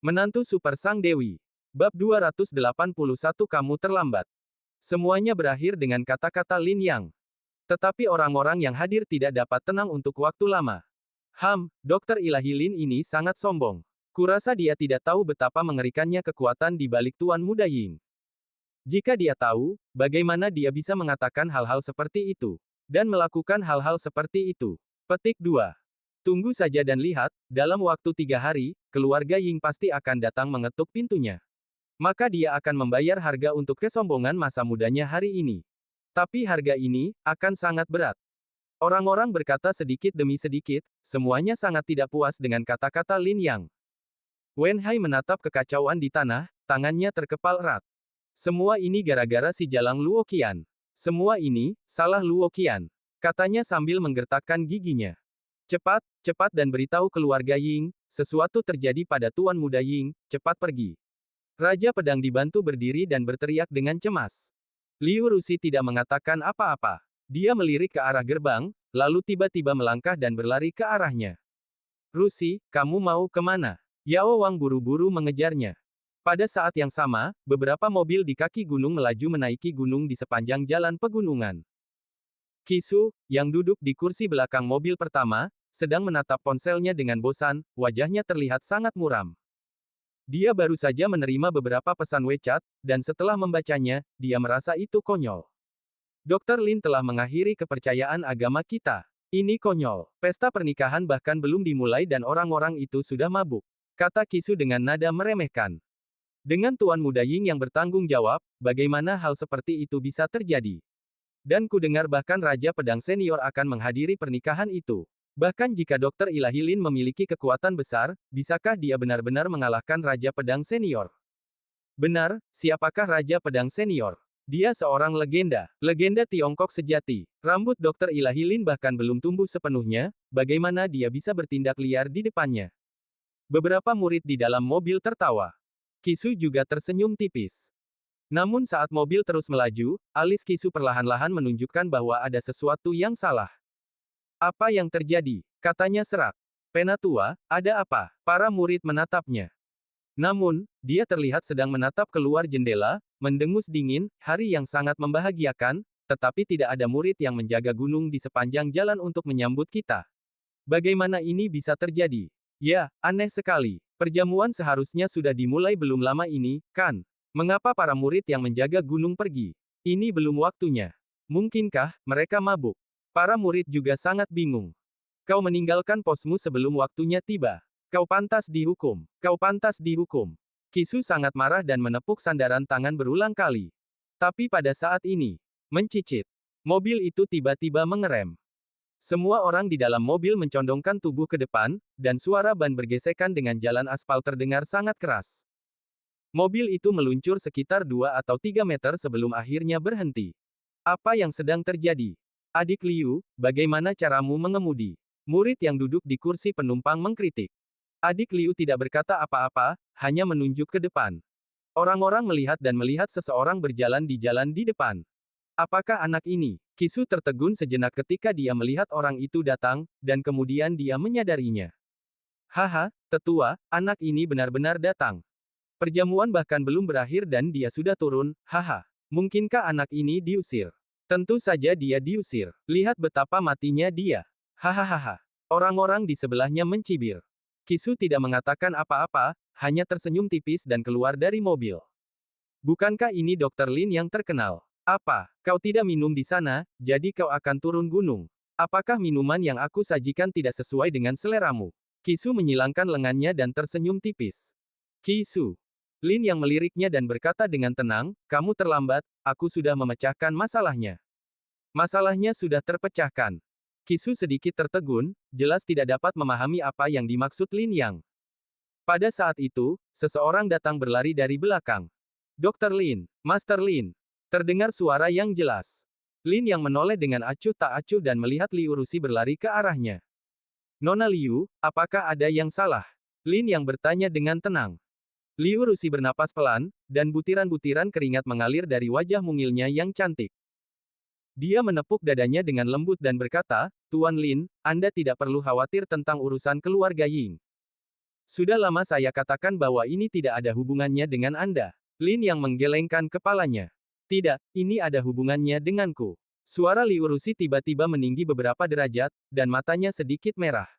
Menantu Super Sang Dewi. Bab 281 Kamu terlambat. Semuanya berakhir dengan kata-kata Lin Yang. Tetapi orang-orang yang hadir tidak dapat tenang untuk waktu lama. Dokter ilahi Lin ini sangat sombong. Kurasa dia tidak tahu betapa mengerikannya kekuatan di balik Tuan Muda Ying. Jika dia tahu, bagaimana dia bisa mengatakan hal-hal seperti itu? Dan melakukan hal-hal seperti itu? Petik 2. Tunggu saja dan lihat, dalam waktu 3 hari, keluarga Ying pasti akan datang mengetuk pintunya. Maka dia akan membayar harga untuk kesombongan masa mudanya hari ini. Tapi harga ini akan sangat berat. Orang-orang berkata sedikit demi sedikit, semuanya sangat tidak puas dengan kata-kata Lin Yang. Wen Hai menatap kekacauan di tanah, tangannya terkepal erat. Semua ini gara-gara si Jalang Luo Qian. Semua ini, salah Luo Qian, katanya sambil menggertakkan giginya. Cepat, cepat dan beritahu keluarga Ying, sesuatu terjadi pada Tuan Muda Ying, cepat pergi. Raja Pedang dibantu berdiri dan berteriak dengan cemas. Liu Rusi tidak mengatakan apa-apa. Dia melirik ke arah gerbang, lalu tiba-tiba melangkah dan berlari ke arahnya. Rusi, kamu mau kemana? Yao Wang buru-buru mengejarnya. Pada saat yang sama, beberapa mobil di kaki gunung melaju menaiki gunung di sepanjang jalan pegunungan. Qisu, yang duduk di kursi belakang mobil pertama, sedang menatap ponselnya dengan bosan, wajahnya terlihat sangat muram. Dia baru saja menerima beberapa pesan WeChat, dan setelah membacanya, dia merasa itu konyol. Dr. Lin telah mengakhiri kepercayaan agama kita. Ini konyol. Pesta pernikahan bahkan belum dimulai dan orang-orang itu sudah mabuk, kata Qisu dengan nada meremehkan. Dengan Tuan Muda Ying yang bertanggung jawab, bagaimana hal seperti itu bisa terjadi? Dan ku dengar bahkan Raja Pedang Senior akan menghadiri pernikahan itu. Bahkan jika Dokter Ilahi Lin memiliki kekuatan besar, bisakah dia benar-benar mengalahkan Raja Pedang Senior? Benar, siapakah Raja Pedang Senior? Dia seorang legenda, legenda Tiongkok sejati. Rambut Dokter Ilahi Lin bahkan belum tumbuh sepenuhnya, bagaimana dia bisa bertindak liar di depannya? Beberapa murid di dalam mobil tertawa. Qisu juga tersenyum tipis. Namun saat mobil terus melaju, alis Qisu perlahan-lahan menunjukkan bahwa ada sesuatu yang salah. Apa yang terjadi? Katanya serak. Penatua, ada apa? Para murid menatapnya. Namun, dia terlihat sedang menatap keluar jendela, mendengus dingin, hari yang sangat membahagiakan, tetapi tidak ada murid yang menjaga gunung di sepanjang jalan untuk menyambut kita. Bagaimana ini bisa terjadi? Ya, aneh sekali. Perjamuan seharusnya sudah dimulai belum lama ini, kan? Mengapa para murid yang menjaga gunung pergi? Ini belum waktunya. Mungkinkah mereka mabuk? Para murid juga sangat bingung. Kau meninggalkan posmu sebelum waktunya tiba. Kau pantas dihukum. Kau pantas dihukum. Qisu sangat marah dan menepuk sandaran tangan berulang kali. Tapi pada saat ini, mencicit. Mobil itu tiba-tiba mengerem. Semua orang di dalam mobil mencondongkan tubuh ke depan, dan suara ban bergesekan dengan jalan aspal terdengar sangat keras. Mobil itu meluncur sekitar 2 atau 3 meter sebelum akhirnya berhenti. Apa yang sedang terjadi? Adik Liu, bagaimana caramu mengemudi? Murid yang duduk di kursi penumpang mengkritik. Adik Liu tidak berkata apa-apa, hanya menunjuk ke depan. Orang-orang melihat dan melihat seseorang berjalan di depan. Apakah anak ini? Qisu tertegun sejenak ketika dia melihat orang itu datang, dan kemudian dia menyadarinya. Haha, tetua, anak ini benar-benar datang. Perjamuan bahkan belum berakhir dan dia sudah turun, haha. Mungkinkah anak ini diusir? Tentu saja dia diusir. Lihat betapa matinya dia. Hahaha. Orang-orang di sebelahnya mencibir. Qisu tidak mengatakan apa-apa, hanya tersenyum tipis dan keluar dari mobil. Bukankah ini Dr. Lin yang terkenal? Apa, kau tidak minum di sana, jadi kau akan turun gunung? Apakah minuman yang aku sajikan tidak sesuai dengan seleramu? Qisu menyilangkan lengannya dan tersenyum tipis. Qisu. Lin yang meliriknya dan berkata dengan tenang, kamu terlambat, aku sudah memecahkan masalahnya. Masalahnya sudah terpecahkan. Qisu sedikit tertegun, jelas tidak dapat memahami apa yang dimaksud Lin Yang. Pada saat itu, seseorang datang berlari dari belakang. Dr. Lin, Master Lin. Terdengar suara yang jelas. Lin yang menoleh dengan acuh tak acuh dan melihat Liu Rusi berlari ke arahnya. Nona Liu, apakah ada yang salah? Lin yang bertanya dengan tenang. Liu Rusi bernapas pelan, dan butiran-butiran keringat mengalir dari wajah mungilnya yang cantik. Dia menepuk dadanya dengan lembut dan berkata, Tuan Lin, Anda tidak perlu khawatir tentang urusan keluarga Ying. Sudah lama saya katakan bahwa ini tidak ada hubungannya dengan Anda. Lin yang menggelengkan kepalanya. Tidak, ini ada hubungannya denganku. Suara Liu Rusi tiba-tiba meninggi beberapa derajat, dan matanya sedikit merah.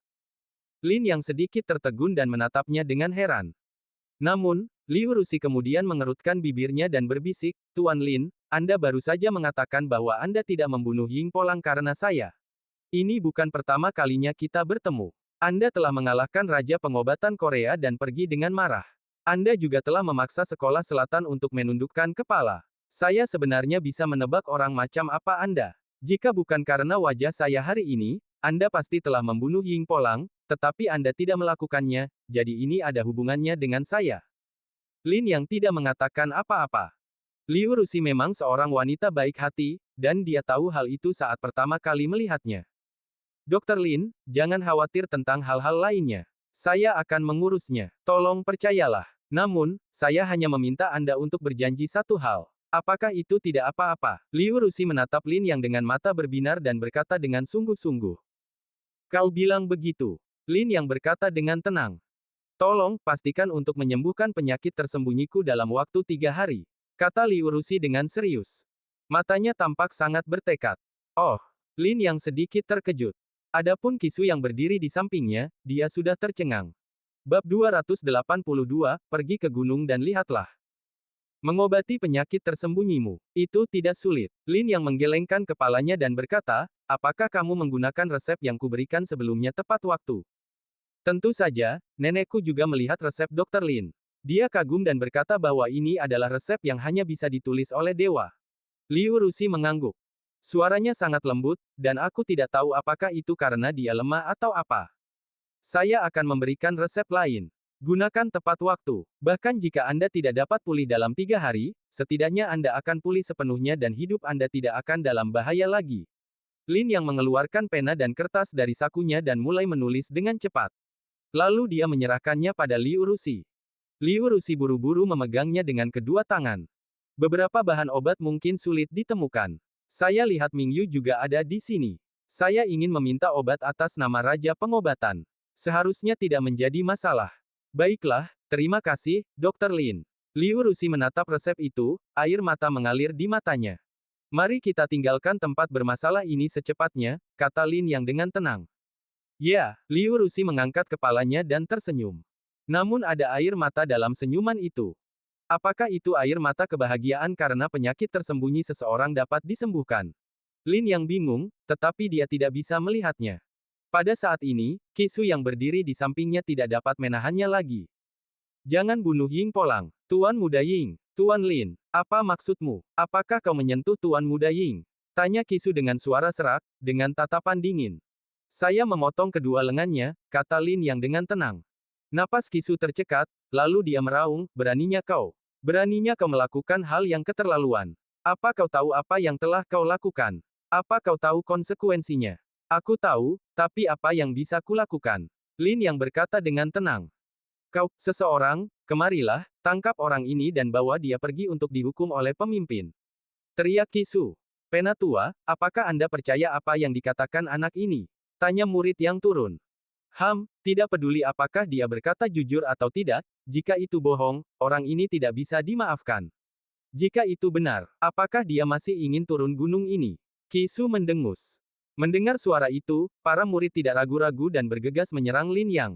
Lin yang sedikit tertegun dan menatapnya dengan heran. Namun, Liu Rusi kemudian mengerutkan bibirnya dan berbisik, Tuan Lin, Anda baru saja mengatakan bahwa Anda tidak membunuh Ying Polang karena saya. Ini bukan pertama kalinya kita bertemu. Anda telah mengalahkan Raja Pengobatan Korea dan pergi dengan marah. Anda juga telah memaksa Sekolah Selatan untuk menundukkan kepala. Saya sebenarnya bisa menebak orang macam apa Anda. Jika bukan karena wajah saya hari ini, Anda pasti telah membunuh Ying Polang, tetapi Anda tidak melakukannya, jadi ini ada hubungannya dengan saya. Lin yang tidak mengatakan apa-apa. Liu Rusi memang seorang wanita baik hati, dan dia tahu hal itu saat pertama kali melihatnya. Dr. Lin, jangan khawatir tentang hal-hal lainnya. Saya akan mengurusnya. Tolong percayalah. Namun, saya hanya meminta Anda untuk berjanji satu hal. Apakah itu tidak apa-apa? Liu Rusi menatap Lin yang dengan mata berbinar dan berkata dengan sungguh-sungguh. Kau bilang begitu. Lin yang berkata dengan tenang. Tolong, pastikan untuk menyembuhkan penyakit tersembunyiku dalam waktu 3 hari. Kata Liu Rusi dengan serius. Matanya tampak sangat bertekad. Oh, Lin yang sedikit terkejut. Adapun Kisu yang berdiri di sampingnya, dia sudah tercengang. Bab 282, pergi ke gunung dan lihatlah. Mengobati penyakit tersembunyimu. Itu tidak sulit. Lin yang menggelengkan kepalanya dan berkata, apakah kamu menggunakan resep yang kuberikan sebelumnya tepat waktu? Tentu saja, nenekku juga melihat resep Dr. Lin. Dia kagum dan berkata bahwa ini adalah resep yang hanya bisa ditulis oleh dewa. Liu Rusi mengangguk. Suaranya sangat lembut, dan aku tidak tahu apakah itu karena dia lemah atau apa. Saya akan memberikan resep lain. Gunakan tepat waktu. Bahkan jika Anda tidak dapat pulih dalam 3 hari, setidaknya Anda akan pulih sepenuhnya dan hidup Anda tidak akan dalam bahaya lagi. Lin yang mengeluarkan pena dan kertas dari sakunya dan mulai menulis dengan cepat. Lalu dia menyerahkannya pada Liu Rusi. Liu Rusi buru-buru memegangnya dengan kedua tangan. Beberapa bahan obat mungkin sulit ditemukan. Saya lihat Mingyu juga ada di sini. Saya ingin meminta obat atas nama Raja Pengobatan. Seharusnya tidak menjadi masalah. Baiklah, terima kasih, Dr. Lin. Liu Rusi menatap resep itu, air mata mengalir di matanya. Mari kita tinggalkan tempat bermasalah ini secepatnya, kata Lin yang dengan tenang. Ya, Liu Rusi mengangkat kepalanya dan tersenyum. Namun ada air mata dalam senyuman itu. Apakah itu air mata kebahagiaan karena penyakit tersembunyi seseorang dapat disembuhkan? Lin yang bingung, tetapi dia tidak bisa melihatnya. Pada saat ini, Kisu yang berdiri di sampingnya tidak dapat menahannya lagi. Jangan bunuh Ying Polang. Tuan Muda Ying. Tuan Lin, apa maksudmu? Apakah kau menyentuh Tuan Muda Ying? Tanya Kisu dengan suara serak, dengan tatapan dingin. Saya memotong kedua lengannya, kata Lin yang dengan tenang. Napas Kisu tercekat, lalu dia meraung, beraninya kau. Beraninya kau melakukan hal yang keterlaluan. Apa kau tahu apa yang telah kau lakukan? Apa kau tahu konsekuensinya? Aku tahu, tapi apa yang bisa kulakukan? Lin yang berkata dengan tenang. Kau, seseorang, kemarilah, tangkap orang ini dan bawa dia pergi untuk dihukum oleh pemimpin. Teriak Kisu. Penatua, apakah Anda percaya apa yang dikatakan anak ini? Tanya murid yang turun. Tidak peduli apakah dia berkata jujur atau tidak, jika itu bohong, orang ini tidak bisa dimaafkan. Jika itu benar, apakah dia masih ingin turun gunung ini? Kisu mendengus. Mendengar suara itu, para murid tidak ragu-ragu dan bergegas menyerang Lin Yang.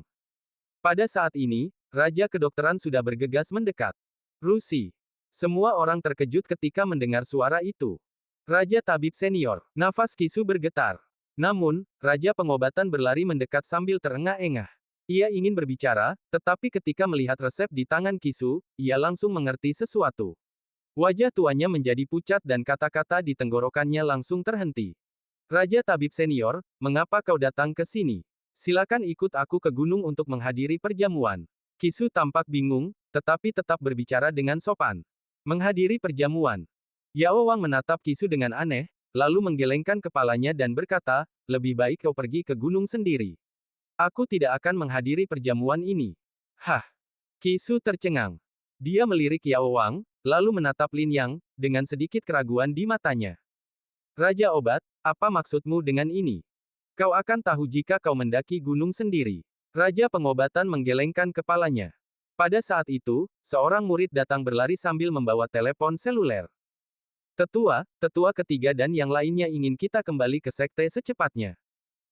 Pada saat ini, Raja Kedokteran sudah bergegas mendekat. Rusi. Semua orang terkejut ketika mendengar suara itu. Raja Tabib Senior. Nafas Kisu bergetar. Namun, Raja Pengobatan berlari mendekat sambil terengah-engah. Ia ingin berbicara, tetapi ketika melihat resep di tangan Kisu, ia langsung mengerti sesuatu. Wajah tuanya menjadi pucat dan kata-kata di tenggorokannya langsung terhenti. Raja Tabib Senior, mengapa kau datang ke sini? Silakan ikut aku ke gunung untuk menghadiri perjamuan. Kisu tampak bingung, tetapi tetap berbicara dengan sopan. Menghadiri perjamuan. Yao Wang menatap Kisu dengan aneh, lalu menggelengkan kepalanya dan berkata, lebih baik kau pergi ke gunung sendiri. Aku tidak akan menghadiri perjamuan ini. Hah? Kisu tercengang. Dia melirik Yao Wang, lalu menatap Lin Yang, dengan sedikit keraguan di matanya. Raja Obat, apa maksudmu dengan ini? Kau akan tahu jika kau mendaki gunung sendiri. Raja pengobatan menggelengkan kepalanya. Pada saat itu, seorang murid datang berlari sambil membawa telepon seluler. Tetua ketiga dan yang lainnya ingin kita kembali ke sekte secepatnya.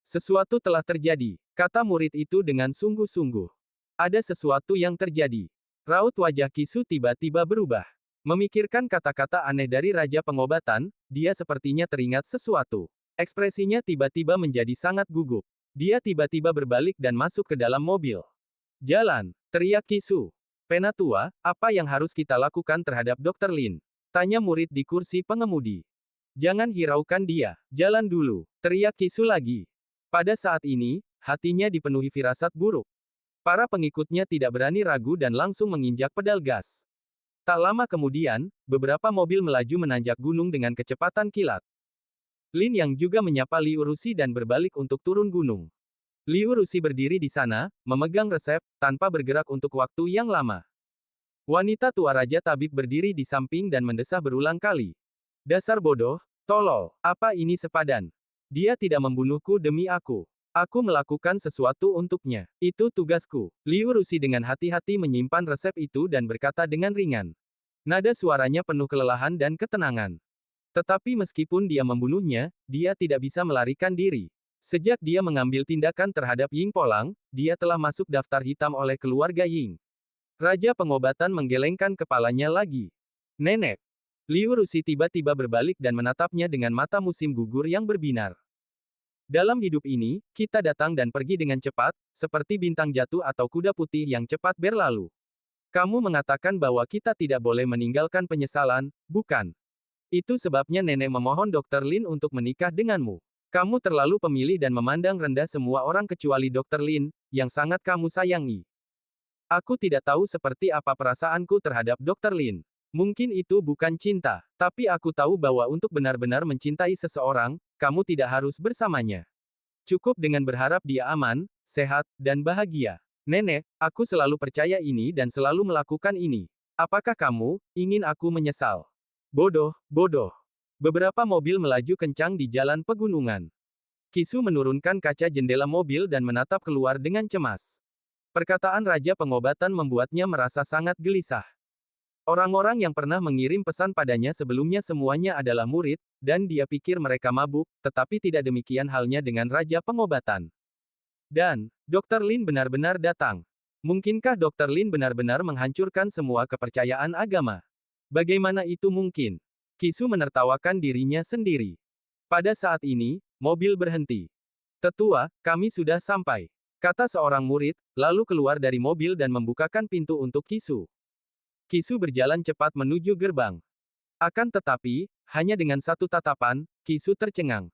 Sesuatu telah terjadi, kata murid itu dengan sungguh-sungguh. Ada sesuatu yang terjadi. Raut wajah Kisu tiba-tiba berubah. Memikirkan kata-kata aneh dari Raja Pengobatan, dia sepertinya teringat sesuatu. Ekspresinya tiba-tiba menjadi sangat gugup. Dia tiba-tiba berbalik dan masuk ke dalam mobil. Jalan, teriak Kisu. Penatua, apa yang harus kita lakukan terhadap Dr. Lin? Tanya murid di kursi pengemudi. Jangan hiraukan dia, jalan dulu, teriak Kisu lagi. Pada saat ini, hatinya dipenuhi firasat buruk. Para pengikutnya tidak berani ragu dan langsung menginjak pedal gas. Tak lama kemudian, beberapa mobil melaju menanjak gunung dengan kecepatan kilat. Lin Yang juga menyapa Liu Rusi dan berbalik untuk turun gunung. Liu Rusi berdiri di sana, memegang resep, tanpa bergerak untuk waktu yang lama. Wanita tua Raja Tabib berdiri di samping dan mendesah berulang kali. Dasar bodoh, tolol, apa ini sepadan? Dia tidak membunuhku demi aku. Aku melakukan sesuatu untuknya. Itu tugasku. Liu Rusi dengan hati-hati menyimpan resep itu dan berkata dengan ringan. Nada suaranya penuh kelelahan dan ketenangan. Tetapi meskipun dia membunuhnya, dia tidak bisa melarikan diri. Sejak dia mengambil tindakan terhadap Ying Polang, dia telah masuk daftar hitam oleh keluarga Ying. Raja pengobatan menggelengkan kepalanya lagi. Nenek. Liu Rusi tiba-tiba berbalik dan menatapnya dengan mata musim gugur yang berbinar. Dalam hidup ini, kita datang dan pergi dengan cepat, seperti bintang jatuh atau kuda putih yang cepat berlalu. Kamu mengatakan bahwa kita tidak boleh meninggalkan penyesalan, bukan? Itu sebabnya nenek memohon Dr. Lin untuk menikah denganmu. Kamu terlalu pemilih dan memandang rendah semua orang kecuali Dr. Lin, yang sangat kamu sayangi. Aku tidak tahu seperti apa perasaanku terhadap Dr. Lin. Mungkin itu bukan cinta, tapi aku tahu bahwa untuk benar-benar mencintai seseorang, kamu tidak harus bersamanya. Cukup dengan berharap dia aman, sehat, dan bahagia. Nenek, aku selalu percaya ini dan selalu melakukan ini. Apakah kamu ingin aku menyesal? Bodoh, bodoh. Beberapa mobil melaju kencang di jalan pegunungan. Kisu menurunkan kaca jendela mobil dan menatap keluar dengan cemas. Perkataan Raja Pengobatan membuatnya merasa sangat gelisah. Orang-orang yang pernah mengirim pesan padanya sebelumnya semuanya adalah murid, dan dia pikir mereka mabuk, tetapi tidak demikian halnya dengan Raja Pengobatan. Dan, Dr. Lin benar-benar datang. Mungkinkah Dr. Lin benar-benar menghancurkan semua kepercayaan agama? Bagaimana itu mungkin? Kisu menertawakan dirinya sendiri. Pada saat ini, mobil berhenti. Tetua, kami sudah sampai, kata seorang murid, lalu keluar dari mobil dan membukakan pintu untuk Kisu. Kisu berjalan cepat menuju gerbang. Akan tetapi, hanya dengan satu tatapan, Kisu tercengang.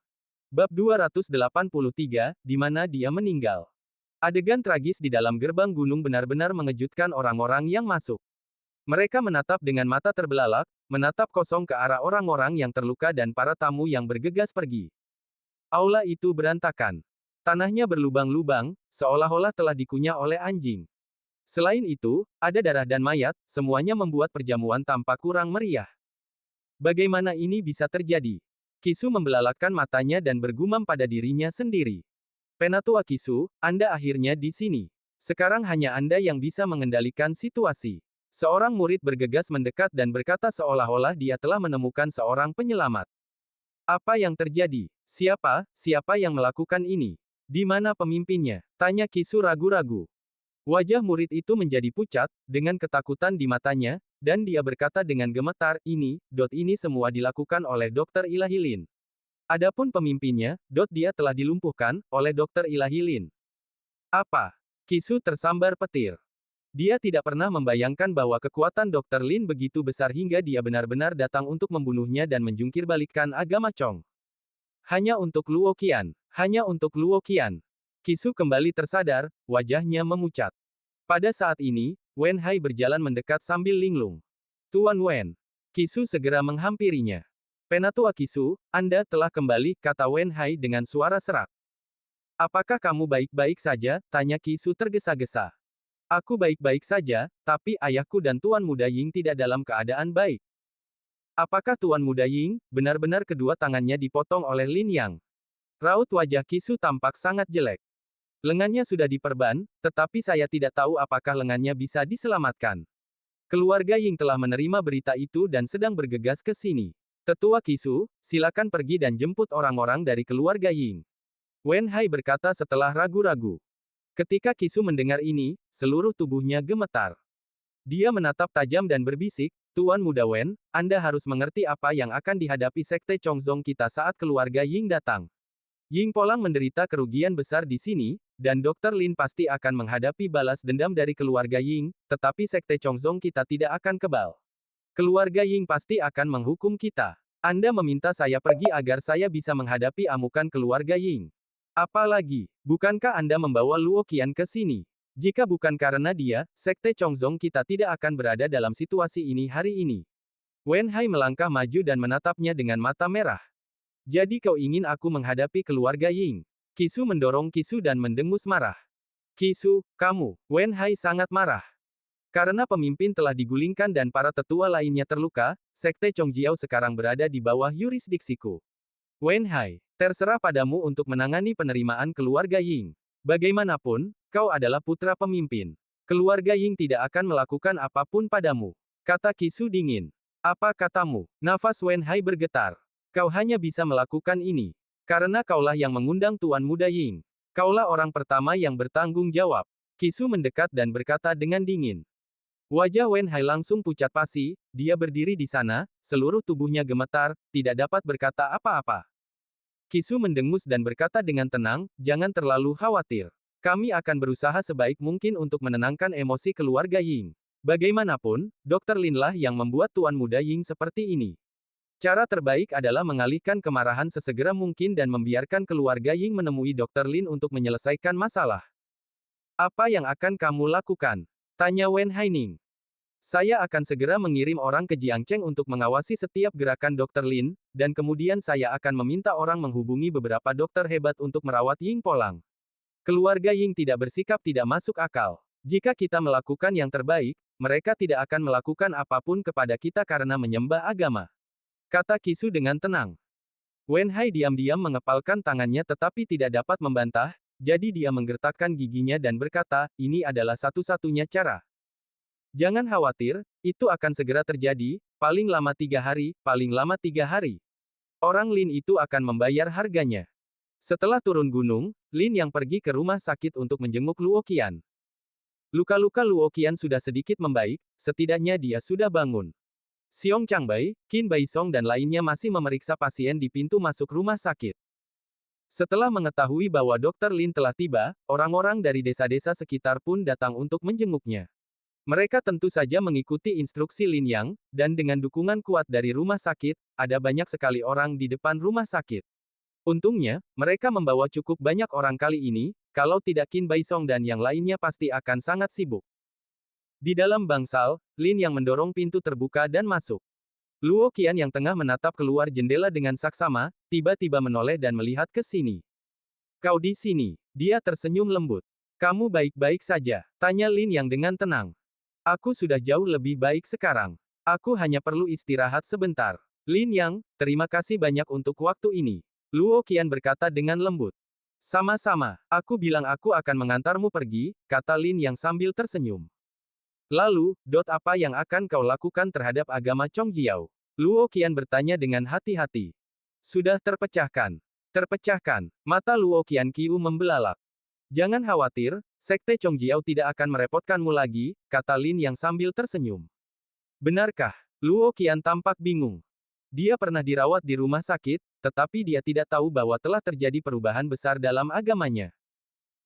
Bab 283, di mana dia meninggal. Adegan tragis di dalam gerbang gunung benar-benar mengejutkan orang-orang yang masuk. Mereka menatap dengan mata terbelalak, menatap kosong ke arah orang-orang yang terluka dan para tamu yang bergegas pergi. Aula itu berantakan. Tanahnya berlubang-lubang, seolah-olah telah dikunyah oleh anjing. Selain itu, ada darah dan mayat, semuanya membuat perjamuan tampak kurang meriah. Bagaimana ini bisa terjadi? Kisu membelalakkan matanya dan bergumam pada dirinya sendiri. Penatua Kisu, Anda akhirnya di sini. Sekarang hanya Anda yang bisa mengendalikan situasi. Seorang murid bergegas mendekat dan berkata seolah-olah dia telah menemukan seorang penyelamat. Apa yang terjadi? Siapa yang melakukan ini? Di mana pemimpinnya? Tanya Kisu ragu-ragu. Wajah murid itu menjadi pucat, dengan ketakutan di matanya, dan dia berkata dengan gemetar, ini semua dilakukan oleh Dr. Ilahi Lin. Adapun pemimpinnya, dia telah dilumpuhkan, oleh Dr. Ilahi Lin. Apa? Kisu tersambar petir. Dia tidak pernah membayangkan bahwa kekuatan Dr. Lin begitu besar hingga dia benar-benar datang untuk membunuhnya dan menjungkirbalikkan agama Chong. Hanya untuk Luo Qian. Hanya untuk Luo Qian. Kisu kembali tersadar, wajahnya memucat. Pada saat ini, Wen Hai berjalan mendekat sambil linglung. Tuan Wen. Kisu segera menghampirinya. Penatua Kisu, Anda telah kembali, kata Wen Hai dengan suara serak. Apakah kamu baik-baik saja? Tanya Kisu tergesa-gesa. Aku baik-baik saja, tapi ayahku dan Tuan Muda Ying tidak dalam keadaan baik. Apakah Tuan Muda Ying, benar-benar kedua tangannya dipotong oleh Lin Yang? Raut wajah Kisu tampak sangat jelek. Lengannya sudah diperban, tetapi saya tidak tahu apakah lengannya bisa diselamatkan. Keluarga Ying telah menerima berita itu dan sedang bergegas ke sini. Tetua Kisu, silakan pergi dan jemput orang-orang dari keluarga Ying. Wen Hai berkata setelah ragu-ragu. Ketika Kisu mendengar ini, seluruh tubuhnya gemetar. Dia menatap tajam dan berbisik, Tuan Muda Wen, Anda harus mengerti apa yang akan dihadapi Sekte Chongzong kita saat keluarga Ying datang. Ying Polang menderita kerugian besar di sini, dan Dr. Lin pasti akan menghadapi balas dendam dari keluarga Ying, tetapi Sekte Chongzong kita tidak akan kebal. Keluarga Ying pasti akan menghukum kita. Anda meminta saya pergi agar saya bisa menghadapi amukan keluarga Ying. Apalagi, bukankah Anda membawa Luo Qian ke sini? Jika bukan karena dia, Sekte Chongzong kita tidak akan berada dalam situasi ini hari ini. Wen Hai melangkah maju dan menatapnya dengan mata merah. Jadi kau ingin aku menghadapi keluarga Ying? Kisu mendorong Kisu dan mendengus marah. Kisu, kamu. Wen Hai sangat marah. Karena pemimpin telah digulingkan dan para tetua lainnya terluka, Sekte Chongjiao sekarang berada di bawah yurisdiksiku. Wen Hai, terserah padamu untuk menangani penerimaan keluarga Ying. Bagaimanapun, kau adalah putra pemimpin. Keluarga Ying tidak akan melakukan apapun padamu. Kata Kisu dingin. Apa katamu? Nafas Wen Hai bergetar. Kau hanya bisa melakukan ini. Karena kaulah yang mengundang Tuan Muda Ying. Kaulah orang pertama yang bertanggung jawab. Kisu mendekat dan berkata dengan dingin. Wajah Wen Hai langsung pucat pasi, dia berdiri di sana, seluruh tubuhnya gemetar, tidak dapat berkata apa-apa. Kisu mendengus dan berkata dengan tenang, jangan terlalu khawatir. Kami akan berusaha sebaik mungkin untuk menenangkan emosi keluarga Ying. Bagaimanapun, Dr. Lin lah yang membuat Tuan Muda Ying seperti ini. Cara terbaik adalah mengalihkan kemarahan sesegera mungkin dan membiarkan keluarga Ying menemui Dr. Lin untuk menyelesaikan masalah. Apa yang akan kamu lakukan? Tanya Wen Haining. Saya akan segera mengirim orang ke Jiangcheng untuk mengawasi setiap gerakan Dr. Lin, dan kemudian saya akan meminta orang menghubungi beberapa dokter hebat untuk merawat Ying Polang. Keluarga Ying tidak bersikap tidak masuk akal. Jika kita melakukan yang terbaik, mereka tidak akan melakukan apapun kepada kita karena menyembah agama. Kata Kisu dengan tenang. Wen Hai diam-diam mengepalkan tangannya tetapi tidak dapat membantah, jadi dia menggertakkan giginya dan berkata, ini adalah satu-satunya cara. Jangan khawatir, itu akan segera terjadi, paling lama 3 hari, paling lama 3 hari. Orang Lin itu akan membayar harganya. Setelah turun gunung, Lin yang pergi ke rumah sakit untuk menjenguk Luo Qian. Luka-luka Luo Qian sudah sedikit membaik, setidaknya dia sudah bangun. Xiong Changbai, Qin Baisong dan lainnya masih memeriksa pasien di pintu masuk rumah sakit. Setelah mengetahui bahwa Dr. Lin telah tiba, orang-orang dari desa-desa sekitar pun datang untuk menjenguknya. Mereka tentu saja mengikuti instruksi Lin Yang, dan dengan dukungan kuat dari rumah sakit, ada banyak sekali orang di depan rumah sakit. Untungnya, mereka membawa cukup banyak orang kali ini, kalau tidak Qin Baisong dan yang lainnya pasti akan sangat sibuk. Di dalam bangsal, Lin Yang mendorong pintu terbuka dan masuk. Luo Qian yang tengah menatap keluar jendela dengan saksama, tiba-tiba menoleh dan melihat ke sini. Kau di sini. Dia tersenyum lembut. Kamu baik-baik saja? Tanya Lin Yang dengan tenang. Aku sudah jauh lebih baik sekarang. Aku hanya perlu istirahat sebentar. Lin Yang, terima kasih banyak untuk waktu ini. Luo Qian berkata dengan lembut. Sama-sama, aku bilang aku akan mengantarmu pergi, kata Lin Yang sambil tersenyum. Lalu, apa yang akan kau lakukan terhadap agama Chongjiao? Luo Qian bertanya dengan hati-hati. Sudah terpecahkan. Terpecahkan. Mata Luo Qian Qiu membelalak. Jangan khawatir, Sekte Chongjiao tidak akan merepotkanmu lagi, kata Lin Yang sambil tersenyum. Benarkah? Luo Qian tampak bingung. Dia pernah dirawat di rumah sakit, tetapi dia tidak tahu bahwa telah terjadi perubahan besar dalam agamanya.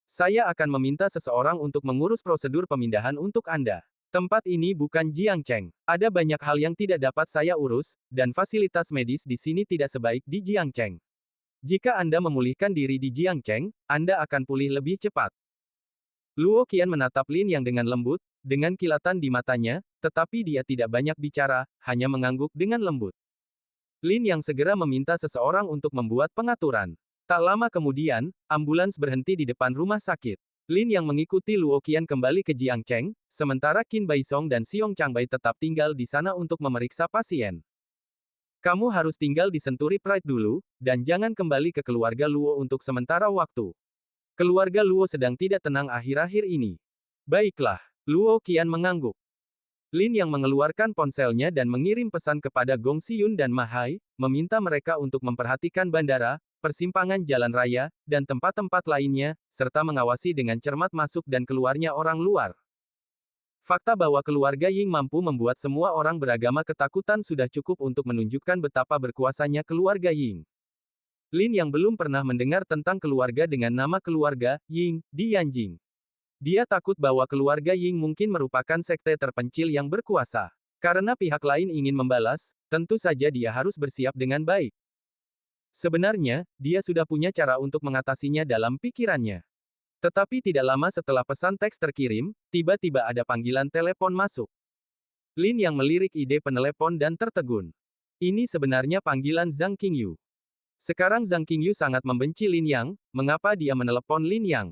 Saya akan meminta seseorang untuk mengurus prosedur pemindahan untuk Anda. Tempat ini bukan Jiangcheng. Ada banyak hal yang tidak dapat saya urus, dan fasilitas medis di sini tidak sebaik di Jiangcheng. Jika Anda memulihkan diri di Jiangcheng, Anda akan pulih lebih cepat. Luo Qian menatap Lin Yang dengan lembut, dengan kilatan di matanya, tetapi dia tidak banyak bicara, hanya mengangguk dengan lembut. Lin Yang segera meminta seseorang untuk membuat pengaturan. Tak lama kemudian, ambulans berhenti di depan rumah sakit. Lin Yang mengikuti Luo Qian kembali ke Jiangcheng, sementara Qin Baisong dan Xiong Changbai tetap tinggal di sana untuk memeriksa pasien. Kamu harus tinggal di Century Pride dulu, dan jangan kembali ke keluarga Luo untuk sementara waktu. Keluarga Luo sedang tidak tenang akhir-akhir ini. Baiklah, Luo Qian mengangguk. Lin yang mengeluarkan ponselnya dan mengirim pesan kepada Gong Xiyun dan Ma Hai, meminta mereka untuk memperhatikan bandara, persimpangan jalan raya, dan tempat-tempat lainnya, serta mengawasi dengan cermat masuk dan keluarnya orang luar. Fakta bahwa keluarga Ying mampu membuat semua orang beragama ketakutan sudah cukup untuk menunjukkan betapa berkuasanya keluarga Ying. Lin yang belum pernah mendengar tentang keluarga dengan nama keluarga Ying di Yanjing. Dia takut bahwa keluarga Ying mungkin merupakan sekte terpencil yang berkuasa. Karena pihak lain ingin membalas, tentu saja dia harus bersiap dengan baik. Sebenarnya, dia sudah punya cara untuk mengatasinya dalam pikirannya. Tetapi tidak lama setelah pesan teks terkirim, tiba-tiba ada panggilan telepon masuk. Lin yang melirik ide penelepon dan tertegun. Ini sebenarnya panggilan Zhang Qingyu. Sekarang Zhang Qingyu sangat membenci Lin Yang, mengapa dia menelepon Lin Yang?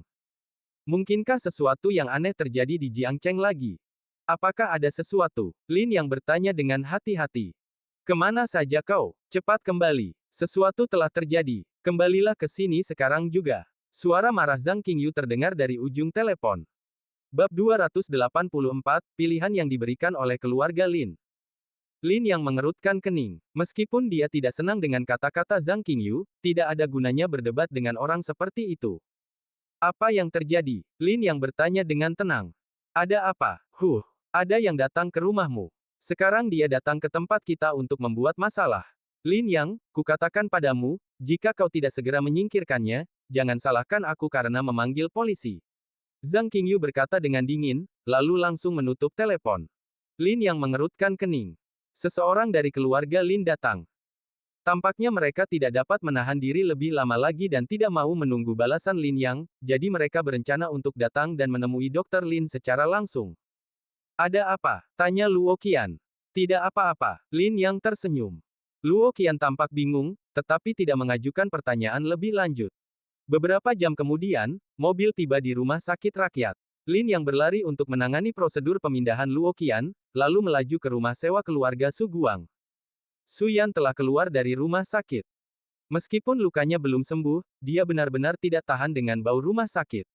Mungkinkah sesuatu yang aneh terjadi di Jiangcheng lagi? Apakah ada sesuatu? Lin yang bertanya dengan hati-hati. Kemana saja kau? Cepat kembali. Sesuatu telah terjadi. Kembalilah ke sini sekarang juga. Suara marah Zhang Qingyu terdengar dari ujung telepon. Bab 284, pilihan yang diberikan oleh keluarga Lin. Lin yang mengerutkan kening. Meskipun dia tidak senang dengan kata-kata Zhang Qingyu, tidak ada gunanya berdebat dengan orang seperti itu. Apa yang terjadi? Lin yang bertanya dengan tenang. Ada apa? Ada yang datang ke rumahmu. Sekarang dia datang ke tempat kita untuk membuat masalah. Lin Yang, kukatakan padamu, jika kau tidak segera menyingkirkannya, jangan salahkan aku karena memanggil polisi. Zhang Qingyu berkata dengan dingin, lalu langsung menutup telepon. Lin Yang mengerutkan kening. Seseorang dari keluarga Lin datang. Tampaknya mereka tidak dapat menahan diri lebih lama lagi dan tidak mau menunggu balasan Lin Yang, jadi mereka berencana untuk datang dan menemui Dr. Lin secara langsung. Ada apa? Tanya Luo Qian. Tidak apa-apa, Lin Yang tersenyum. Luo Qian tampak bingung, tetapi tidak mengajukan pertanyaan lebih lanjut. Beberapa jam kemudian, mobil tiba di rumah sakit rakyat. Lin Yang berlari untuk menangani prosedur pemindahan Luo Qian, lalu melaju ke rumah sewa keluarga Su Guang. Su Yan telah keluar dari rumah sakit. Meskipun lukanya belum sembuh, dia benar-benar tidak tahan dengan bau rumah sakit.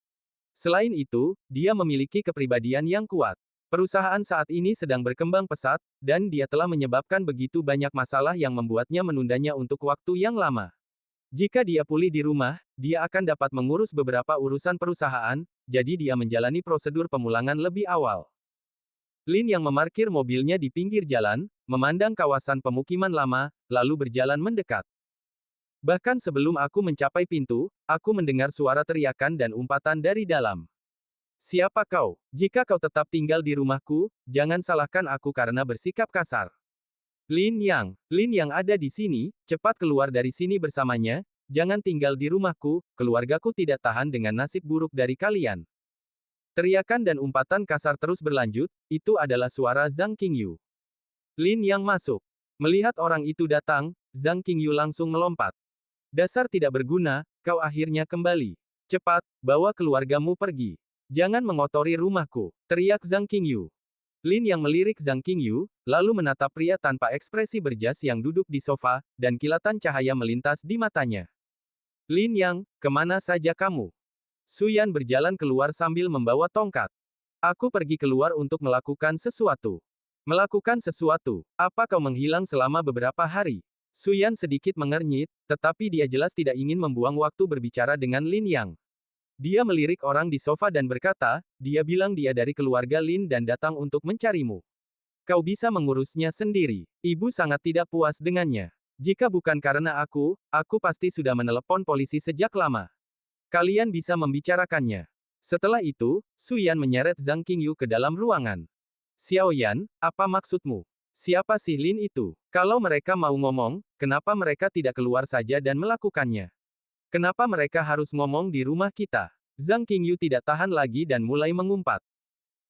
Selain itu, dia memiliki kepribadian yang kuat. Perusahaan saat ini sedang berkembang pesat, dan dia telah menyebabkan begitu banyak masalah yang membuatnya menundanya untuk waktu yang lama. Jika dia pulih di rumah, dia akan dapat mengurus beberapa urusan perusahaan, jadi dia menjalani prosedur pemulangan lebih awal. Lin yang memarkir mobilnya di pinggir jalan, memandang kawasan pemukiman lama, lalu berjalan mendekat. Bahkan sebelum aku mencapai pintu, aku mendengar suara teriakan dan umpatan dari dalam. Siapa kau? Jika kau tetap tinggal di rumahku, jangan salahkan aku karena bersikap kasar. Lin Yang ada di sini, cepat keluar dari sini bersamanya, jangan tinggal di rumahku, keluargaku tidak tahan dengan nasib buruk dari kalian. Teriakan dan umpatan kasar terus berlanjut, itu adalah suara Zhang Qingyu. Lin Yang masuk. Melihat orang itu datang, Zhang Qingyu langsung melompat. Dasar tidak berguna, kau akhirnya kembali. Cepat, bawa keluargamu pergi. Jangan mengotori rumahku, teriak Zhang Qingyu. Lin Yang melirik Zhang Qingyu, lalu menatap pria tanpa ekspresi berjas yang duduk di sofa, dan kilatan cahaya melintas di matanya. Lin Yang, kemana saja kamu? Su Yan berjalan keluar sambil membawa tongkat. Aku pergi keluar untuk melakukan sesuatu. Melakukan sesuatu? Apa kau menghilang selama beberapa hari? Su Yan sedikit mengernyit, tetapi dia jelas tidak ingin membuang waktu berbicara dengan Lin Yang. Dia melirik orang di sofa dan berkata, dia bilang dia dari keluarga Lin dan datang untuk mencarimu. Kau bisa mengurusnya sendiri. Ibu sangat tidak puas dengannya. Jika bukan karena aku pasti sudah menelepon polisi sejak lama. Kalian bisa membicarakannya. Setelah itu, Su Yan menyeret Zhang Qingyu ke dalam ruangan. Xiao Yan, apa maksudmu? Siapa si Lin itu? Kalau mereka mau ngomong, kenapa mereka tidak keluar saja dan melakukannya? Kenapa mereka harus ngomong di rumah kita? Zhang Qingyu tidak tahan lagi dan mulai mengumpat.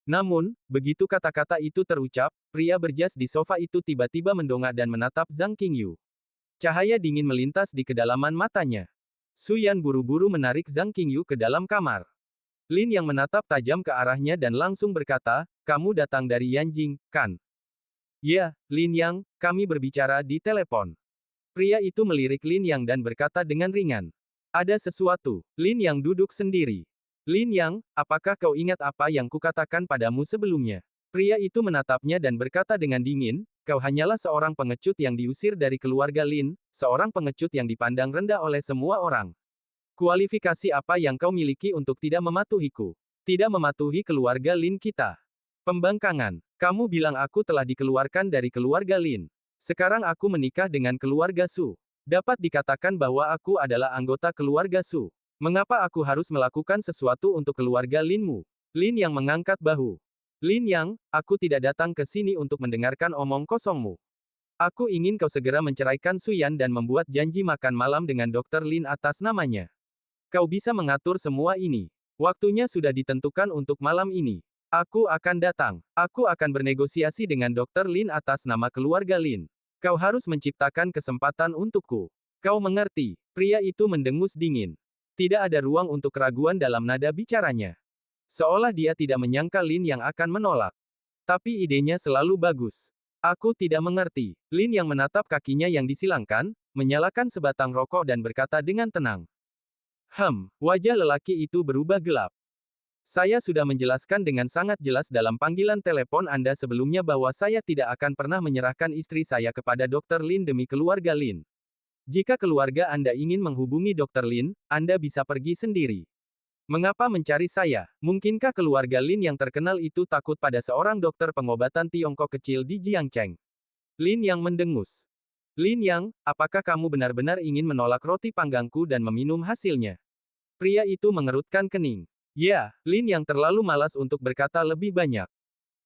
Namun, begitu kata-kata itu terucap, pria berjas di sofa itu tiba-tiba mendongak dan menatap Zhang Qingyu. Cahaya dingin melintas di kedalaman matanya. Su Yan buru-buru menarik Zhang Qingyu ke dalam kamar. Lin yang menatap tajam ke arahnya dan langsung berkata, kamu datang dari Yanjing, kan? Ya, Lin Yang, kami berbicara di telepon. Pria itu melirik Lin Yang dan berkata dengan ringan. Ada sesuatu. Lin Yang duduk sendiri. Lin Yang, apakah kau ingat apa yang kukatakan padamu sebelumnya? Pria itu menatapnya dan berkata dengan dingin, kau hanyalah seorang pengecut yang diusir dari keluarga Lin, seorang pengecut yang dipandang rendah oleh semua orang. Kualifikasi apa yang kau miliki untuk tidak mematuhiku? Tidak mematuhi keluarga Lin kita. Pembangkangan. Kamu bilang aku telah dikeluarkan dari keluarga Lin. Sekarang aku menikah dengan keluarga Su. Dapat dikatakan bahwa aku adalah anggota keluarga Su. Mengapa aku harus melakukan sesuatu untuk keluarga Linmu? Lin yang mengangkat bahu. Lin Yang, aku tidak datang ke sini untuk mendengarkan omong kosongmu. Aku ingin kau segera menceraikan Su Yan dan membuat janji makan malam dengan Dr. Lin atas namanya. Kau bisa mengatur semua ini. Waktunya sudah ditentukan untuk malam ini. Aku akan datang. Aku akan bernegosiasi dengan Dr. Lin atas nama keluarga Lin. Kau harus menciptakan kesempatan untukku. Kau mengerti. Pria itu mendengus dingin. Tidak ada ruang untuk keraguan dalam nada bicaranya. Seolah dia tidak menyangka Lin yang akan menolak. Tapi idenya selalu bagus. Aku tidak mengerti. Lin yang menatap kakinya yang disilangkan, menyalakan sebatang rokok dan berkata dengan tenang. Wajah lelaki itu berubah gelap. Saya sudah menjelaskan dengan sangat jelas dalam panggilan telepon Anda sebelumnya bahwa saya tidak akan pernah menyerahkan istri saya kepada Dr. Lin demi keluarga Lin. Jika keluarga Anda ingin menghubungi Dr. Lin, Anda bisa pergi sendiri. Mengapa mencari saya? Mungkinkah keluarga Lin yang terkenal itu takut pada seorang dokter pengobatan Tiongkok kecil di Jiangcheng? Lin yang mendengus. Lin Yang, apakah kamu benar-benar ingin menolak roti panggangku dan meminum hasilnya? Pria itu mengerutkan kening. Ya, Lin yang terlalu malas untuk berkata lebih banyak.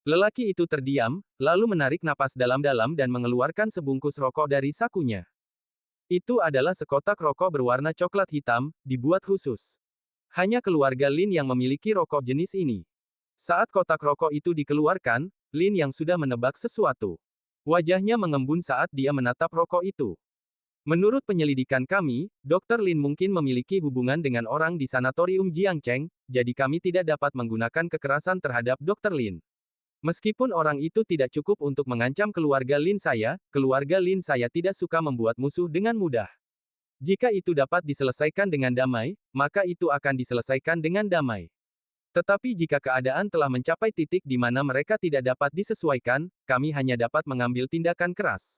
Lelaki itu terdiam, lalu menarik napas dalam-dalam dan mengeluarkan sebungkus rokok dari sakunya. Itu adalah sekotak rokok berwarna coklat hitam, dibuat khusus. Hanya keluarga Lin yang memiliki rokok jenis ini. Saat kotak rokok itu dikeluarkan, Lin yang sudah menebak sesuatu. Wajahnya mengembun saat dia menatap rokok itu. Menurut penyelidikan kami, Dr. Lin mungkin memiliki hubungan dengan orang di sanatorium Jiangcheng, jadi kami tidak dapat menggunakan kekerasan terhadap Dr. Lin. Meskipun orang itu tidak cukup untuk mengancam keluarga Lin saya tidak suka membuat musuh dengan mudah. Jika itu dapat diselesaikan dengan damai, maka itu akan diselesaikan dengan damai. Tetapi jika keadaan telah mencapai titik di mana mereka tidak dapat disesuaikan, kami hanya dapat mengambil tindakan keras.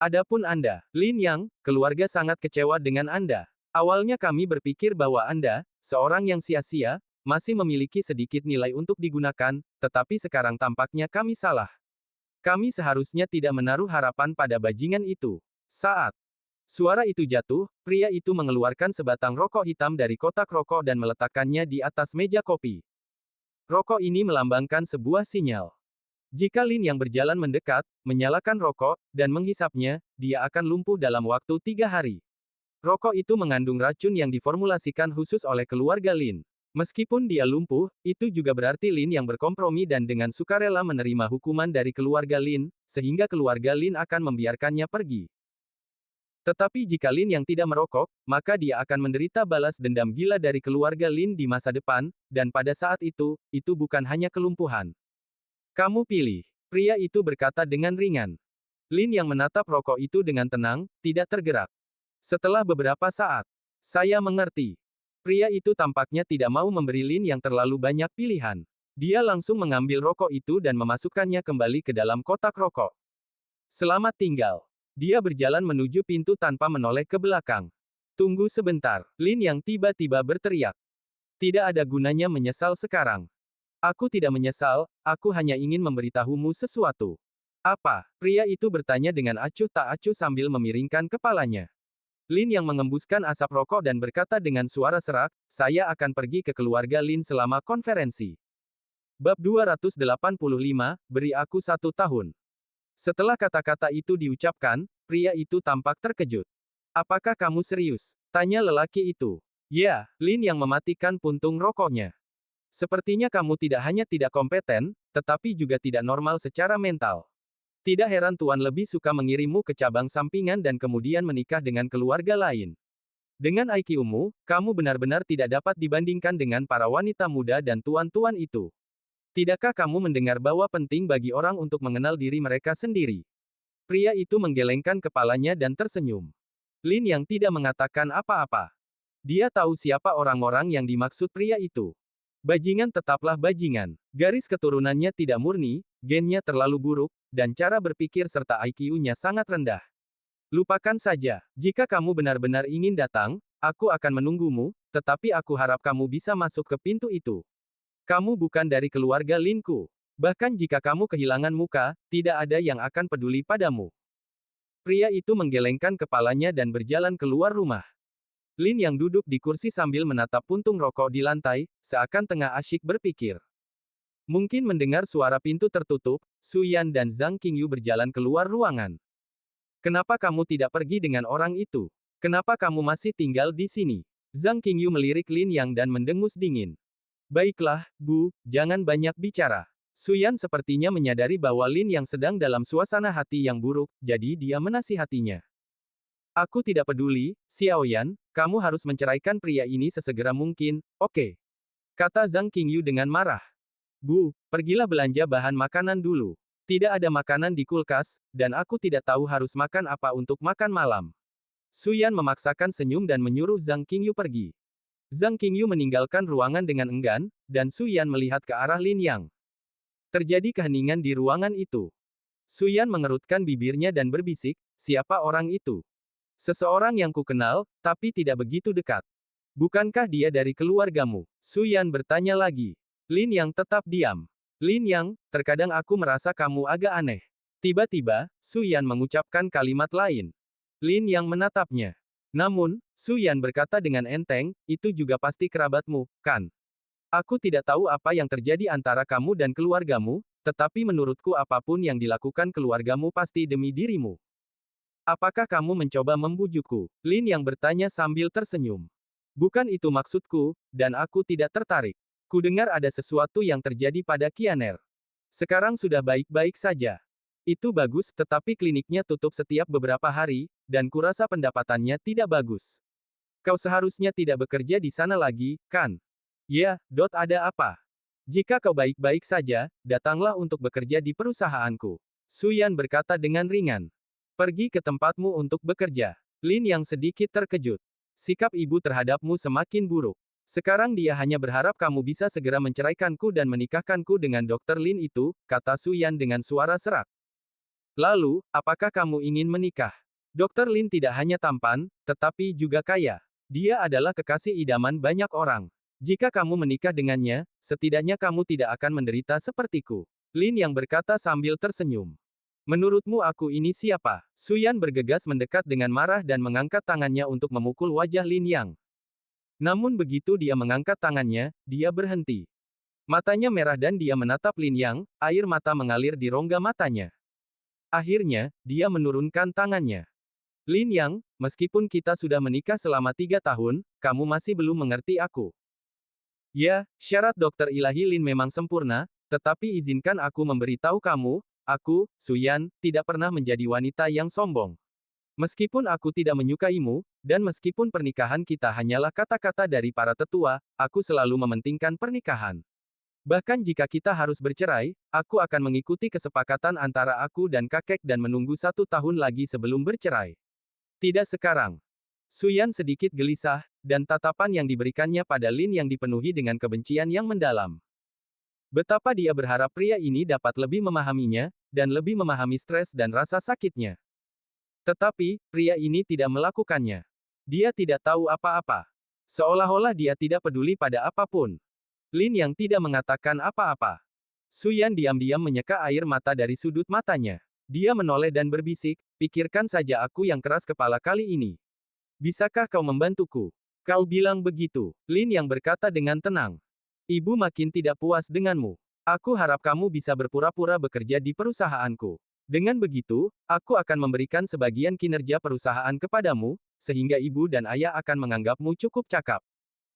Adapun Anda, Lin Yang, keluarga sangat kecewa dengan Anda. Awalnya kami berpikir bahwa Anda, seorang yang sia-sia, masih memiliki sedikit nilai untuk digunakan, tetapi sekarang tampaknya kami salah. Kami seharusnya tidak menaruh harapan pada bajingan itu. Saat suara itu jatuh, pria itu mengeluarkan sebatang rokok hitam dari kotak rokok dan meletakkannya di atas meja kopi. Rokok ini melambangkan sebuah sinyal. Jika Lin yang berjalan mendekat, menyalakan rokok, dan menghisapnya, dia akan lumpuh dalam waktu 3 hari. Rokok itu mengandung racun yang diformulasikan khusus oleh keluarga Lin. Meskipun dia lumpuh, itu juga berarti Lin yang berkompromi dan dengan sukarela menerima hukuman dari keluarga Lin, sehingga keluarga Lin akan membiarkannya pergi. Tetapi jika Lin yang tidak merokok, maka dia akan menderita balas dendam gila dari keluarga Lin di masa depan, dan pada saat itu bukan hanya kelumpuhan. Kamu pilih. Pria itu berkata dengan ringan. Lin yang menatap rokok itu dengan tenang, tidak tergerak. Setelah beberapa saat, saya mengerti. Pria itu tampaknya tidak mau memberi Lin yang terlalu banyak pilihan. Dia langsung mengambil rokok itu dan memasukkannya kembali ke dalam kotak rokok. Selamat tinggal. Dia berjalan menuju pintu tanpa menoleh ke belakang. Tunggu sebentar. Lin yang tiba-tiba berteriak. Tidak ada gunanya menyesal sekarang. Aku tidak menyesal, aku hanya ingin memberitahumu sesuatu. Apa? Pria itu bertanya dengan acuh tak acuh sambil memiringkan kepalanya. Lin yang mengembuskan asap rokok dan berkata dengan suara serak, saya akan pergi ke keluarga Lin selama konferensi. Bab 285, beri aku 1 tahun. Setelah kata-kata itu diucapkan, pria itu tampak terkejut. Apakah kamu serius? Tanya lelaki itu. Ya, Lin yang mematikan puntung rokoknya. Sepertinya kamu tidak hanya tidak kompeten, tetapi juga tidak normal secara mental. Tidak heran Tuan lebih suka mengirimmu ke cabang sampingan dan kemudian menikah dengan keluarga lain. Dengan IQ-mu, kamu benar-benar tidak dapat dibandingkan dengan para wanita muda dan tuan-tuan itu. Tidakkah kamu mendengar bahwa penting bagi orang untuk mengenal diri mereka sendiri? Pria itu menggelengkan kepalanya dan tersenyum. Lin yang tidak mengatakan apa-apa. Dia tahu siapa orang-orang yang dimaksud pria itu. Bajingan tetaplah bajingan. Garis keturunannya tidak murni, gennya terlalu buruk, dan cara berpikir serta IQ-nya sangat rendah. Lupakan saja. Jika kamu benar-benar ingin datang, aku akan menunggumu, tetapi aku harap kamu bisa masuk ke pintu itu. Kamu bukan dari keluarga Linku. Bahkan jika kamu kehilangan muka, tidak ada yang akan peduli padamu. Pria itu menggelengkan kepalanya dan berjalan keluar rumah. Lin yang duduk di kursi sambil menatap puntung rokok di lantai, seakan tengah asyik berpikir. Mungkin mendengar suara pintu tertutup, Su Yan dan Zhang Qingyu berjalan keluar ruangan. Kenapa kamu tidak pergi dengan orang itu? Kenapa kamu masih tinggal di sini? Zhang Qingyu melirik Lin Yang dan mendengus dingin. Baiklah, Bu, jangan banyak bicara. Su Yan sepertinya menyadari bahwa Lin Yang sedang dalam suasana hati yang buruk, jadi dia menasihatinya. Aku tidak peduli, Xiao Yan, kamu harus menceraikan pria ini sesegera mungkin, oke? Kata Zhang Qingyu dengan marah. Bu, pergilah belanja bahan makanan dulu. Tidak ada makanan di kulkas, dan aku tidak tahu harus makan apa untuk makan malam. Su Yan memaksakan senyum dan menyuruh Zhang Qingyu pergi. Zhang Qingyu meninggalkan ruangan dengan enggan, dan Su Yan melihat ke arah Lin Yang. Terjadi keheningan di ruangan itu. Su Yan mengerutkan bibirnya dan berbisik, siapa orang itu? Seseorang yang kukenal, tapi tidak begitu dekat. Bukankah dia dari keluargamu? Su Yan bertanya lagi. Lin Yang tetap diam. Lin Yang, terkadang aku merasa kamu agak aneh. Tiba-tiba, Su Yan mengucapkan kalimat lain. Lin Yang menatapnya. Namun, Su Yan berkata dengan enteng, itu juga pasti kerabatmu, kan? Aku tidak tahu apa yang terjadi antara kamu dan keluargamu, tetapi menurutku apapun yang dilakukan keluargamu pasti demi dirimu. Apakah kamu mencoba membujukku? Lin Yang bertanya sambil tersenyum. Bukan itu maksudku, dan aku tidak tertarik. Kudengar ada sesuatu yang terjadi pada Qianer. Sekarang sudah baik-baik saja. Itu bagus, tetapi kliniknya tutup setiap beberapa hari, dan kurasa pendapatannya tidak bagus. Kau seharusnya tidak bekerja di sana lagi, kan? Ya, ada apa? Jika kau baik-baik saja, datanglah untuk bekerja di perusahaanku. Su Yan berkata dengan ringan. Pergi ke tempatmu untuk bekerja. Lin Yang sedikit terkejut. Sikap ibu terhadapmu semakin buruk. Sekarang dia hanya berharap kamu bisa segera menceraikanku dan menikahkanku dengan Dr. Lin itu, kata Su Yan dengan suara serak. Lalu, apakah kamu ingin menikah? Dr. Lin tidak hanya tampan, tetapi juga kaya. Dia adalah kekasih idaman banyak orang. Jika kamu menikah dengannya, setidaknya kamu tidak akan menderita sepertiku. Lin Yang berkata sambil tersenyum. Menurutmu aku ini siapa? Su Yan bergegas mendekat dengan marah dan mengangkat tangannya untuk memukul wajah Lin Yang. Namun begitu dia mengangkat tangannya, dia berhenti. Matanya merah dan dia menatap Lin Yang, air mata mengalir di rongga matanya. Akhirnya, dia menurunkan tangannya. Lin Yang, meskipun kita sudah menikah selama 3 tahun, kamu masih belum mengerti aku. Ya, syarat Dokter Ilahi Lin memang sempurna, tetapi izinkan aku memberitahu kamu, aku, Su Yan, tidak pernah menjadi wanita yang sombong. Meskipun aku tidak menyukaimu, dan meskipun pernikahan kita hanyalah kata-kata dari para tetua, aku selalu mementingkan pernikahan. Bahkan jika kita harus bercerai, aku akan mengikuti kesepakatan antara aku dan kakek dan menunggu 1 tahun lagi sebelum bercerai. Tidak sekarang. Su Yan sedikit gelisah, dan tatapan yang diberikannya pada Lin Yang dipenuhi dengan kebencian yang mendalam. Betapa dia berharap pria ini dapat lebih memahaminya, dan lebih memahami stres dan rasa sakitnya. Tetapi, pria ini tidak melakukannya. Dia tidak tahu apa-apa. Seolah-olah dia tidak peduli pada apapun. Lin Yang tidak mengatakan apa-apa. Su Yan diam-diam menyeka air mata dari sudut matanya. Dia menoleh dan berbisik, pikirkan saja aku yang keras kepala kali ini. Bisakah kau membantuku? Kau bilang begitu. Lin Yang berkata dengan tenang. Ibu makin tidak puas denganmu. Aku harap kamu bisa berpura-pura bekerja di perusahaanku. Dengan begitu, aku akan memberikan sebagian kinerja perusahaan kepadamu, sehingga ibu dan ayah akan menganggapmu cukup cakap.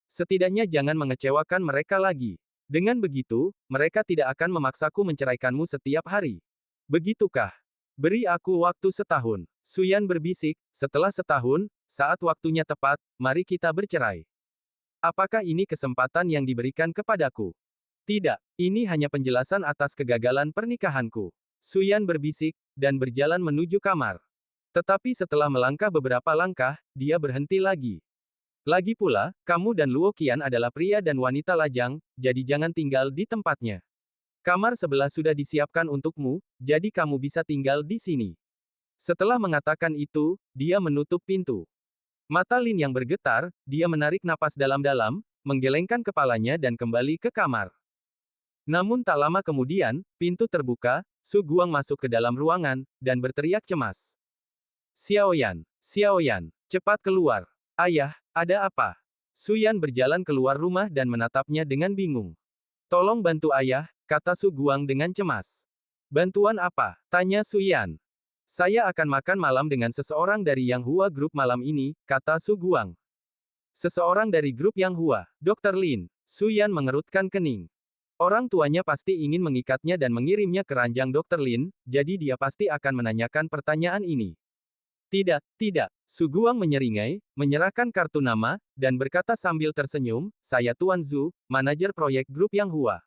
Setidaknya jangan mengecewakan mereka lagi. Dengan begitu, mereka tidak akan memaksaku menceraikanmu setiap hari. Begitukah? Beri aku waktu 1 tahun. Su Yan berbisik, setelah 1 tahun, saat waktunya tepat, mari kita bercerai. Apakah ini kesempatan yang diberikan kepadaku? Tidak, ini hanya penjelasan atas kegagalan pernikahanku. Su Yan berbisik, dan berjalan menuju kamar. Tetapi setelah melangkah beberapa langkah, dia berhenti lagi. Lagi pula, kamu dan Luo Qian adalah pria dan wanita lajang, jadi jangan tinggal di tempatnya. Kamar sebelah sudah disiapkan untukmu, jadi kamu bisa tinggal di sini. Setelah mengatakan itu, dia menutup pintu. Mata Lin yang bergetar, dia menarik napas dalam-dalam, menggelengkan kepalanya dan kembali ke kamar. Namun tak lama kemudian, pintu terbuka, Su Guang masuk ke dalam ruangan, dan berteriak cemas. Xiaoyan, Xiaoyan, cepat keluar. Ayah, ada apa? Su Yan berjalan keluar rumah dan menatapnya dengan bingung. Tolong bantu ayah, kata Su Guang dengan cemas. Bantuan apa? Tanya Su Yan. Saya akan makan malam dengan seseorang dari Yang Hua Group malam ini, kata Su Guang. Seseorang dari grup Yang Hua, Dr. Lin. Su Yan mengerutkan kening. Orang tuanya pasti ingin mengikatnya dan mengirimnya ke ranjang Dr. Lin, jadi dia pasti akan menanyakan pertanyaan ini. Tidak, tidak. Su Guang menyeringai, menyerahkan kartu nama, dan berkata sambil tersenyum, saya Tuan Zhu, manajer proyek grup Yang Hua.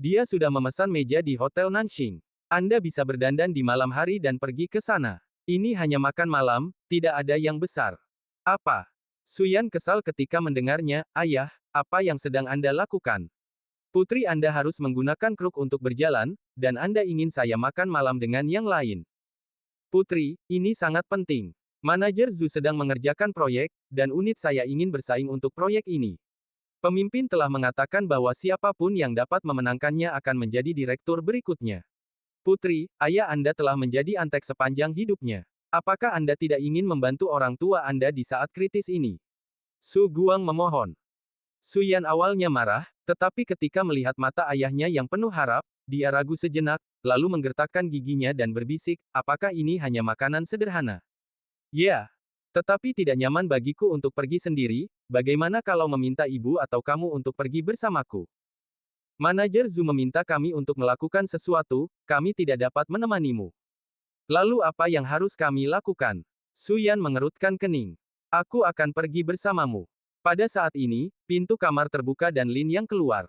Dia sudah memesan meja di Hotel Nanxing. Anda bisa berdandan di malam hari dan pergi ke sana. Ini hanya makan malam, tidak ada yang besar. Apa? Su Yan kesal ketika mendengarnya, ayah, apa yang sedang Anda lakukan? Putri Anda harus menggunakan kruk untuk berjalan, dan Anda ingin saya makan malam dengan yang lain. Putri, ini sangat penting. Manajer Zhu sedang mengerjakan proyek, dan unit saya ingin bersaing untuk proyek ini. Pemimpin telah mengatakan bahwa siapapun yang dapat memenangkannya akan menjadi direktur berikutnya. Putri, ayah Anda telah menjadi antek sepanjang hidupnya. Apakah Anda tidak ingin membantu orang tua Anda di saat kritis ini? Su Guang memohon. Su Yan awalnya marah, tetapi ketika melihat mata ayahnya yang penuh harap, dia ragu sejenak, lalu menggertakkan giginya dan berbisik, apakah ini hanya makanan sederhana? Ya. Tetapi tidak nyaman bagiku untuk pergi sendiri, bagaimana kalau meminta ibu atau kamu untuk pergi bersamaku? Manajer Zhu meminta kami untuk melakukan sesuatu, kami tidak dapat menemanimu. Lalu apa yang harus kami lakukan? Su Yan mengerutkan kening. Aku akan pergi bersamamu. Pada saat ini, pintu kamar terbuka dan Lin yang keluar.